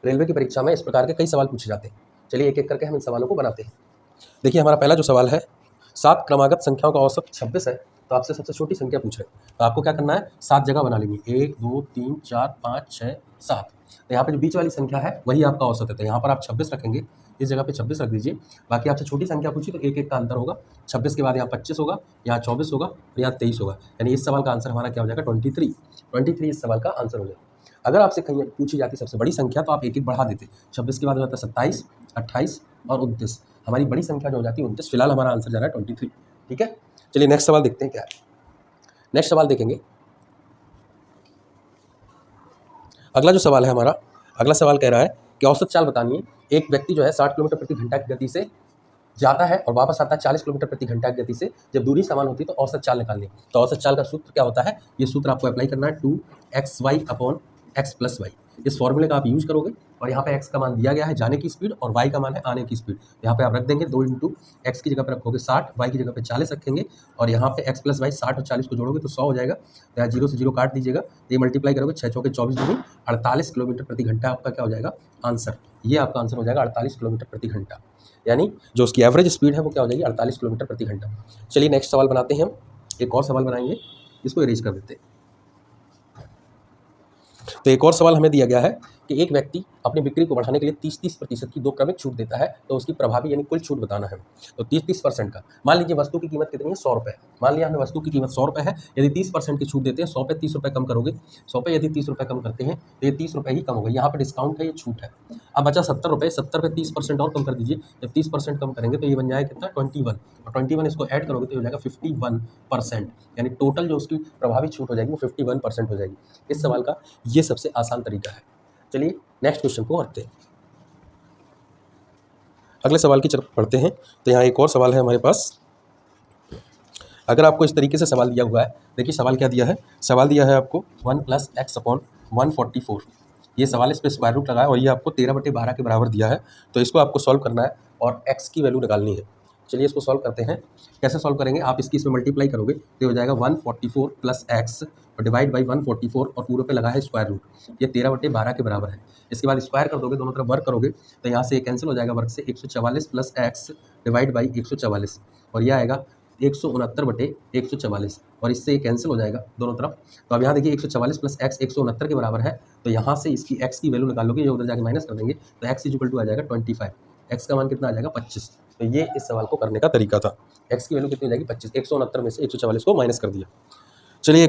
Railway की परीक्षा में इस प्रकार के कई सवाल पूछे जाते हैं। चलिए एक एक करके हम इन सवालों को बनाते हैं। देखिए हमारा पहला जो सवाल है, 7 क्रमागत संख्याओं का औसत 26 है, तो आपसे सबसे छोटी संख्या पूछ रहे हैं। तो आपको क्या करना है, 7 जगह बना लेंगे, 1 2 3 4 5 6 7। तो यहाँ पे जो बीच वाली संख्या है वही आपका औसत है, तो यहाँ पर आप 26 रखेंगे, इस जगह पे 26 रख दीजिए। बाकी आपसे छोटी संख्या पूछी तो एक एक का अंतर होगा, 26 के बाद यहाँ 25 होगा, यहाँ 24 होगा और यहाँ 23 होगा। यानी इस सवाल का आंसर हमारा क्या हो जाएगा, 23 इस सवाल का आंसर हो जाएगा। अगर आपसे कहीं पूछी जाती सबसे बड़ी संख्या तो आप एक एक बढ़ा देते, 26 के बाद हो जाता है 27, 28 और 29। हमारी बड़ी संख्या जो हो जाती है 29। फिलहाल हमारा आंसर जा रहा है 23। ठीक है, चलिए नेक्स्ट सवाल देखते हैं क्या है। नेक्स्ट सवाल देखेंगे, अगला जो सवाल है हमारा, अगला सवाल कह रहा है कि औसत चाल बतानी है। एक व्यक्ति जो है 60 किलोमीटर प्रति घंटा की गति से जाता है और वापस आता है 40 किलोमीटर प्रति घंटा की गति से। जब दूरी समान होती है तो औसत चाल निकालनी है। तो औसत चाल का सूत्र क्या होता है, ये सूत्र आपको अप्लाई करना है, 2xy/x+y। इस फॉर्मूले का आप यूज करोगे और यहाँ पे x का मान दिया गया है जाने की स्पीड और y का मान है आने की स्पीड। यहाँ पे आप रख देंगे 2 इंटू एक्स की जगह पे रखोगे 60, y की जगह पे 40 रखेंगे और यहाँ पे x+y 60 और 40 को जोड़ोगे तो 100 हो जाएगा। तो यहाँ 0 से 0 काट दीजिएगा, ये मल्टीप्लाई करोगे, 6 चौके 24 दूनी 48 किलोमीटर प्रति घंटा आपका क्या हो जाएगा आंसर। ये आपका आंसर हो जाएगा 48 किलोमीटर प्रति घंटा, यानी जो उसकी एवरेज स्पीड है वो क्या हो जाएगी 48 किलोमीटर प्रति घंटा। चलिए नेक्स्ट सवाल बनाते हैं हम, एक और सवाल बनाएंगे, इसको इरेज कर देते हैं। तो एक और सवाल हमें दिया गया है कि एक व्यक्ति अपनी बिक्री को बढ़ाने के लिए 30% की 2 क्रमिक छूट देता है, तो उसकी प्रभावी यानी कुल छूट बताना है। तो 30% का, मान लीजिए वस्तु की कीमत कितनी है, 100 रुपये। मान लिया हमें वस्तु की कीमत 100 रुपये है, यदि 30% की छूट देते हैं, 100 पे 30 रुपये कम करोगे, 100 पे यदि 30 रुपये कम करते हैं तो ये 30 रुपये ही कम होगा। यहाँ पर डिस्काउंट है, ये छूट है। अब बचा 70 रुपये, 70 पे 30% और कम कर दीजिए। जब 30% कम करेंगे तो ये बन जाएगा कितना, 21, और 21 इसको ऐड करोगे तो हो जाएगा 51%। यानी टोटल जो उसकी प्रभावी छूट हो जाएगी वो 51% हो जाएगी। इस सवाल का ये सबसे आसान तरीका है। चलिए नेक्स्ट क्वेश्चन को करते हैं, अगले सवाल की तरफ पढ़ते हैं। तो यहाँ एक और सवाल है हमारे पास। अगर आपको इस तरीके से सवाल दिया हुआ है, देखिए सवाल क्या दिया है, सवाल दिया है आपको 1 + x/144। ये सवाल, इस पर स्क्वायर रूट लगाया और ये आपको 13/12 के बराबर दिया है। तो इसको आपको सॉल्व करना है और x की वैल्यू निकालनी है। चलिए इसको सॉल्व करते हैं। कैसे सॉल्व करेंगे, आप इसकी इसमें मल्टीप्लाई करोगे तो हो जाएगा 144 + x और डिवाइड बाई 144 और पूरे पे लगा है स्क्वायर रूट, ये 13/12 के बराबर है। इसके बाद स्क्वायर कर दोगे, दोनों तरफ वर्क करोगे तो यहाँ से ये कैंसिल हो जाएगा वर्क से, 144 + x डिवाइड बाई 144 और यह आएगा 169/144 और इससे ये कैंसिल हो जाएगा दोनों तरफ। तो अब यहाँ देखिए 144 + x 169 के बराबर है, तो यहाँ से इसकी x की वैल्यू निकाल लोगे, ये उधर जाके माइनस कर देंगे तो x = आ जाएगा 25, x का मान कितना आ जाएगा 25। तो ये इस सवाल को करने का तरीका था। x की वैल्यू कितनी हो जाएगी 25, 169 में से 144 को माइनस कर दिया। चलिए